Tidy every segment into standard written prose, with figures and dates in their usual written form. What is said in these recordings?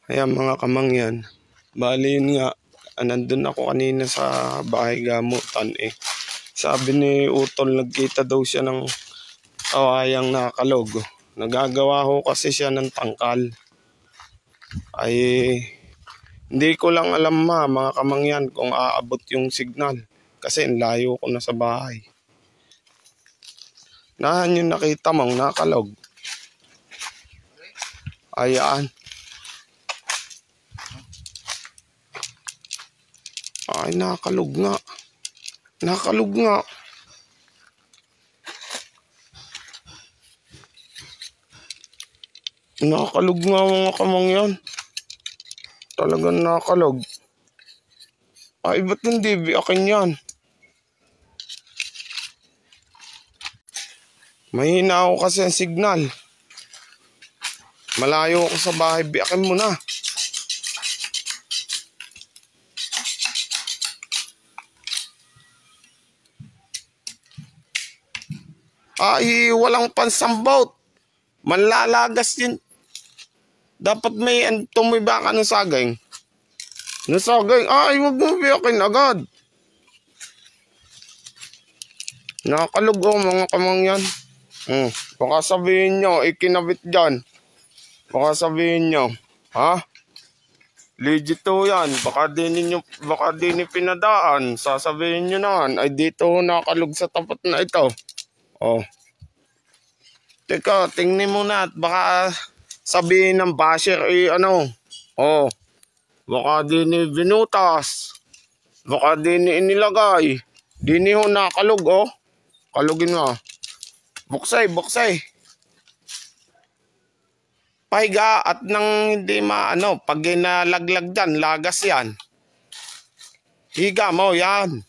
Ayan mga kamangyan. Bali yun nga, nandun ako kanina sa bahay gamutan eh. Sabi ni Utol, nagkita daw siya ng kawayang nakalog. Nagagawa ho kasi siya ng tangkal. Ay, hindi ko lang alam mga kamangyan kung aabot yung signal. Kasi layo ko na sa bahay. Nahan yung nakita mong nakalog. Ayan. Ay, nakalog nga. Nakalog nga. Nakalog nga mga kamangyan. Talagang nakalog. Ay, ba't hindi biyakin yan? Mahina ako kasi ang signal. Malayo ako sa bahay, biyakin mo na. Ay, walang pansambot. Manlalagas yun. Dapat may tumiba ka ng saging. Ng saging, ay, wag mo biyakin agad. Nakalog ako mga kamangyan. Baka sabihin nyo, ikinabit dyan. Baka sabihin nyo, ha? Legit to yan. Baka din pinadaan. Sasabihin nyo naman, ay dito nakalog sa tapat na ito. Oh. Teka, tingnan mo na at baka sabihin ng basher oh. Baka din binutas. Baka din inilagay. Din ho nakalog oh. Kalugin mo. Buksay. Pahiga at nang hindi pag inalaglag dyan, lagas yan. Higa mo yan.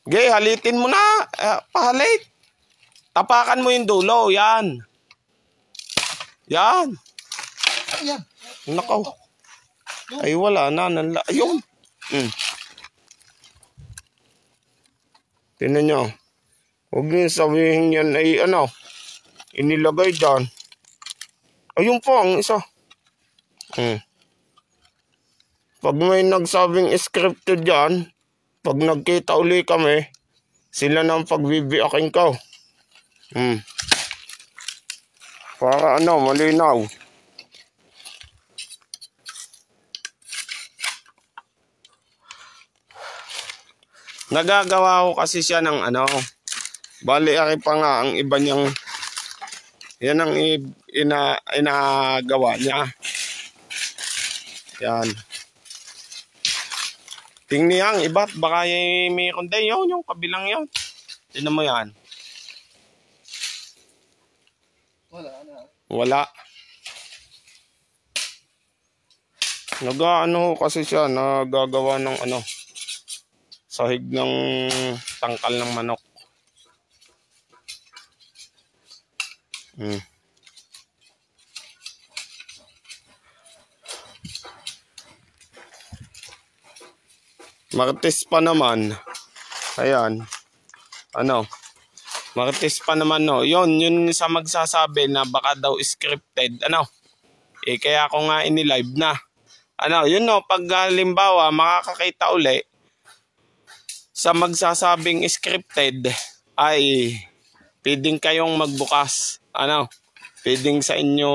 Okay, halitin mo na. Pahalit. Tapakan mo yung dulo. Yan. Yan. Nakaw. Ay, wala na. Ayun. Tingnan nyo. Huwag nyo sabihin yan ay inilagay dyan. Ayun po ang isa. Pag may nagsabing scripted dyan, pag nagkita uli kami, sila nang pagbibiyakin ko. Para malinaw. Nagagawa ko kasi siya ng bali aki pa nga ang iba niyang, yan ang inagawa niya. Yan. Tingnan ang iba't baka may kunday yung kabilang yun. Tingnan mo yan. Wala. Kasi siya, nagagawa ng sahig ng tangkal ng manok. Martes pa naman. Ayan. Martes pa naman Yun sa magsasabi na baka daw scripted. Kaya ako nga inilive na. Yun pag halimbawa makakakita uli sa magsasabing scripted ay pwedeng kayong magbukas. Pwedeng sa inyo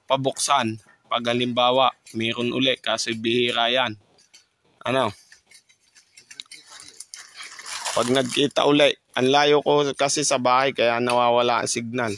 pabuksan pag halimbawa mayroon uli kasi bihira yan. Pag nagkita uli, ang layo ko kasi sa bahay kaya nawawala ang signal.